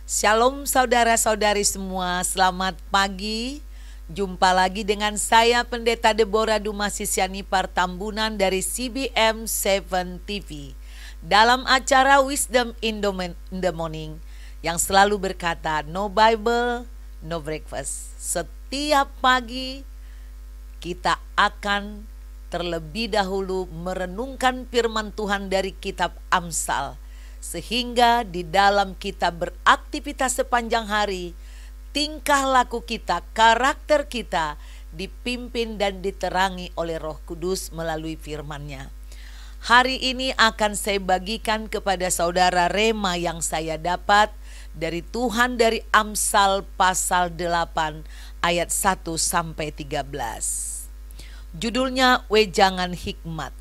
Shalom saudara-saudari semua, selamat pagi. Jumpa lagi dengan saya Pendeta Deborah Dumasisyani Partambunan dari CBM 7 TV dalam acara Wisdom in the Morning yang selalu berkata no Bible, no breakfast. Setiap pagi kita akan terlebih dahulu merenungkan firman Tuhan dari kitab Amsal, sehingga di dalam kita beraktivitas sepanjang hari, tingkah laku kita, karakter kita dipimpin dan diterangi oleh Roh Kudus melalui firman-Nya. Hari ini akan saya bagikan kepada saudara rema yang saya dapat dari Tuhan dari Amsal pasal 8 ayat 1 sampai 13. Judulnya Wejangan Hikmat.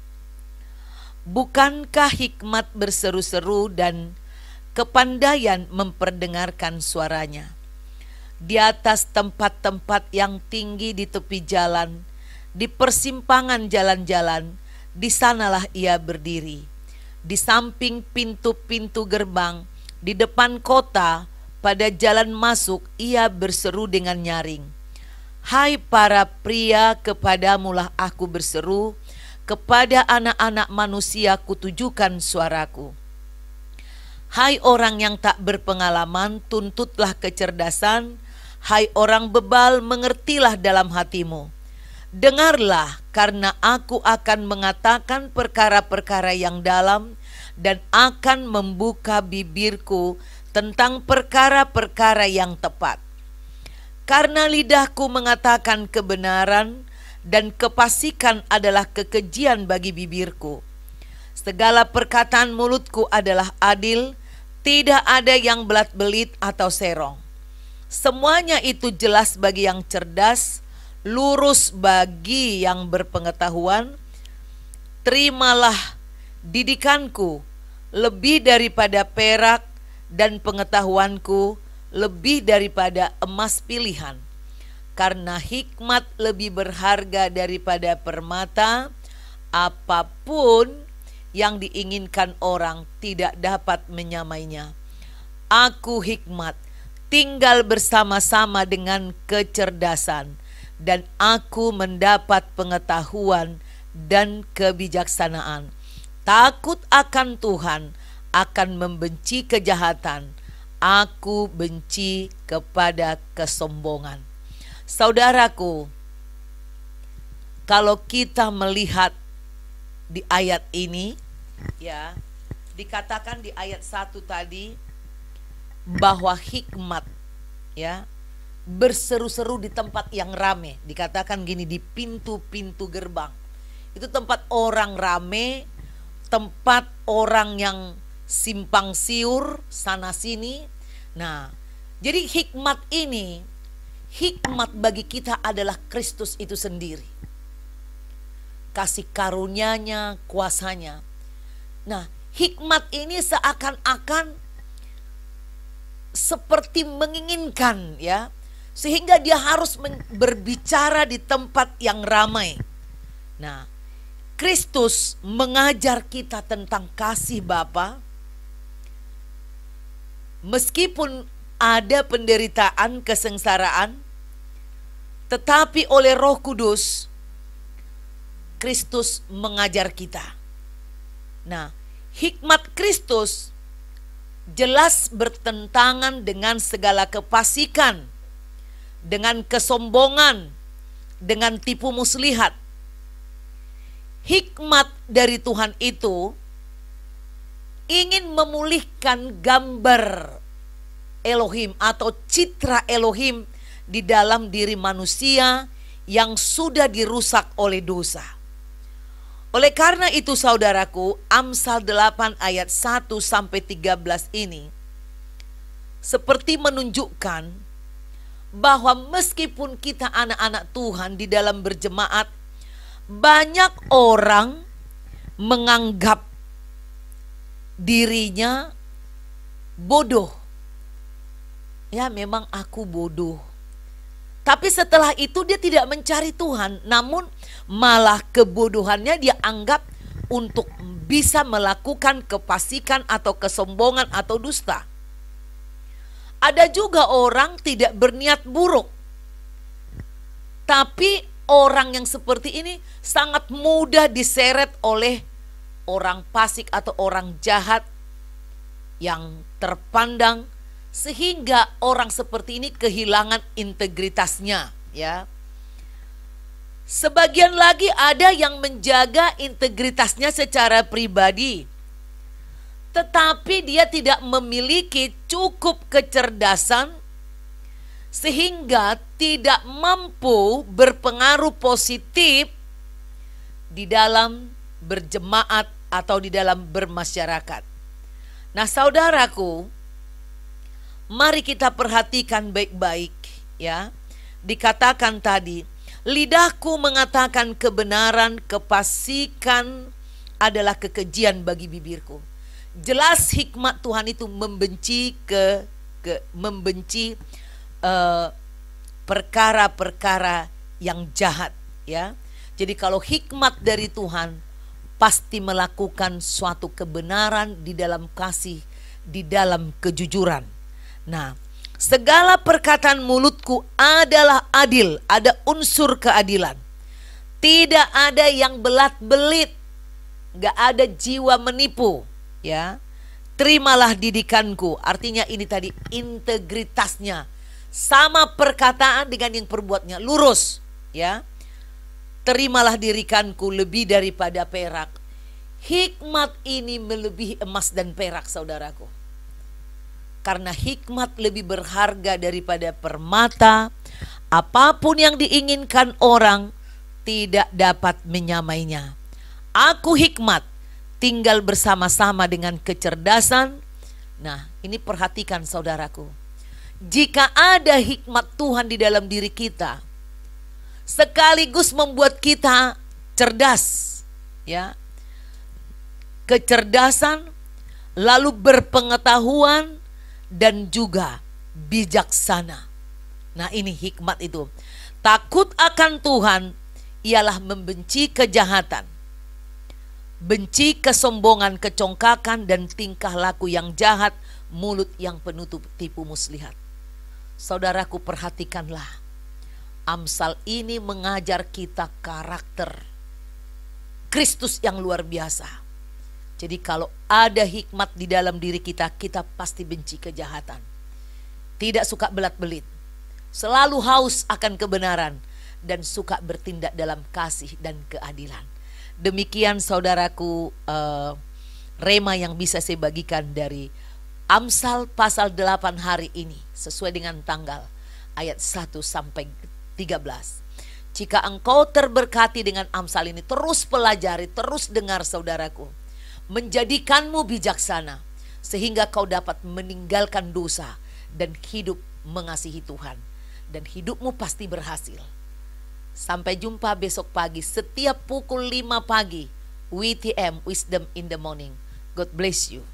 Bukankah hikmat berseru-seru dan kepandaian memperdengarkan suaranya? Di atas tempat-tempat yang tinggi di tepi jalan, di persimpangan jalan-jalan, di sanalah ia berdiri. Di samping pintu-pintu gerbang, di depan kota, pada jalan masuk ia berseru dengan nyaring. Hai para pria, kepadamulah aku berseru, kepada anak-anak manusia kutujukan suaraku. Hai orang yang tak berpengalaman, tuntutlah kecerdasan. Hai orang bebal, mengertilah dalam hatimu. Dengarlah, karena aku akan mengatakan perkara-perkara yang dalam dan akan membuka bibirku tentang perkara-perkara yang tepat. Karena lidahku mengatakan kebenaran dan kefasikan adalah kekejian bagi bibirku. Segala perkataan mulutku adalah adil, tidak ada yang belat-belit atau serong. Semuanya itu jelas bagi yang cerdas, lurus bagi yang berpengetahuan. Terimalah didikanku lebih daripada perak, dan pengetahuanku lebih daripada emas pilihan. Karena hikmat lebih berharga daripada permata, apapun yang diinginkan orang tidak dapat menyamainya. Aku hikmat, tinggal bersama-sama dengan kecerdasan, dan aku mendapat pengetahuan dan kebijaksanaan. Takut akan Tuhan akan membenci kejahatan. Aku benci kepada kesombongan. Saudaraku, kalau kita melihat di ayat ini, ya, dikatakan di ayat 1 tadi bahwa hikmat, ya, berseru-seru di tempat yang rame. Dikatakan gini, di pintu-pintu gerbang. Itu tempat orang rame, tempat orang yang simpang siur sana sini. Nah, jadi hikmat ini, hikmat bagi kita adalah Kristus itu sendiri. Kasih karunia-Nya, kuasanya. Nah, hikmat ini seakan-akan seperti menginginkan, ya, sehingga dia harus berbicara di tempat yang ramai. Nah, Kristus mengajar kita tentang kasih Bapa. Meskipun ada penderitaan, kesengsaraan, tetapi oleh Roh Kudus, Kristus mengajar kita. Nah, hikmat Kristus jelas bertentangan dengan segala kefasikan, dengan kesombongan, dengan tipu muslihat. Hikmat dari Tuhan itu ingin memulihkan gambar Elohim atau citra Elohim di dalam diri manusia yang sudah dirusak oleh dosa. Oleh karena itu saudaraku, Amsal 8 ayat 1 sampai 13 ini seperti menunjukkan bahwa meskipun kita anak-anak Tuhan di dalam berjemaat, banyak orang menganggap dirinya bodoh. Ya, memang aku bodoh. Tapi setelah itu dia tidak mencari Tuhan, namun malah kebodohannya dia anggap untuk bisa melakukan kefasikan atau kesombongan atau dusta. Ada juga orang tidak berniat buruk, tapi orang yang seperti ini sangat mudah diseret oleh orang fasik atau orang jahat yang terpandang, sehingga orang seperti ini kehilangan integritasnya, ya. Sebagian lagi ada yang menjaga integritasnya secara pribadi, tetapi dia tidak memiliki cukup kecerdasan sehingga tidak mampu berpengaruh positif di dalam berjemaat atau di dalam bermasyarakat. Nah, saudaraku, mari kita perhatikan baik-baik, ya. Dikatakan tadi, lidahku mengatakan kebenaran, kefasikan adalah kekejian bagi bibirku. Jelas hikmat Tuhan itu membenci perkara-perkara yang jahat, ya. Jadi kalau hikmat dari Tuhan pasti melakukan suatu kebenaran di dalam kasih, di dalam kejujuran. Nah, segala perkataan mulutku adalah adil, ada unsur keadilan. Tidak ada yang belat-belit, gak ada jiwa menipu, ya. Terimalah didikanku, artinya ini tadi integritasnya, sama perkataan dengan yang perbuatnya, lurus, ya. Terimalah dirikanku lebih daripada perak. Hikmat ini melebihi emas dan perak, saudaraku. Karena hikmat lebih berharga daripada permata. Apapun yang diinginkan orang tidak dapat menyamainya. Aku hikmat, tinggal bersama-sama dengan kecerdasan. Nah, ini perhatikan saudaraku. Jika ada hikmat Tuhan di dalam diri kita, sekaligus membuat kita cerdas, ya. Kecerdasan, lalu berpengetahuan, dan juga bijaksana. Nah, ini hikmat itu. Takut akan Tuhan ialah membenci kejahatan, benci kesombongan, kecongkakan, dan tingkah laku yang jahat, mulut yang penuh tipu muslihat. Saudaraku, perhatikanlah. Amsal ini mengajar kita karakter Kristus yang luar biasa. Jadi kalau ada hikmat di dalam diri kita, kita pasti benci kejahatan. Tidak suka belat-belit. Selalu haus akan kebenaran dan suka bertindak dalam kasih dan keadilan. Demikian saudaraku, rema yang bisa saya bagikan dari Amsal pasal 8 hari ini, sesuai dengan tanggal ayat 1 sampai 13. Jika engkau terberkati dengan Amsal ini, terus pelajari, terus dengar saudaraku. Menjadikanmu bijaksana sehingga kau dapat meninggalkan dosa dan hidup mengasihi Tuhan, dan hidupmu pasti berhasil. Sampai jumpa besok pagi setiap pukul 5 pagi, WTM, Wisdom in the Morning. God bless you.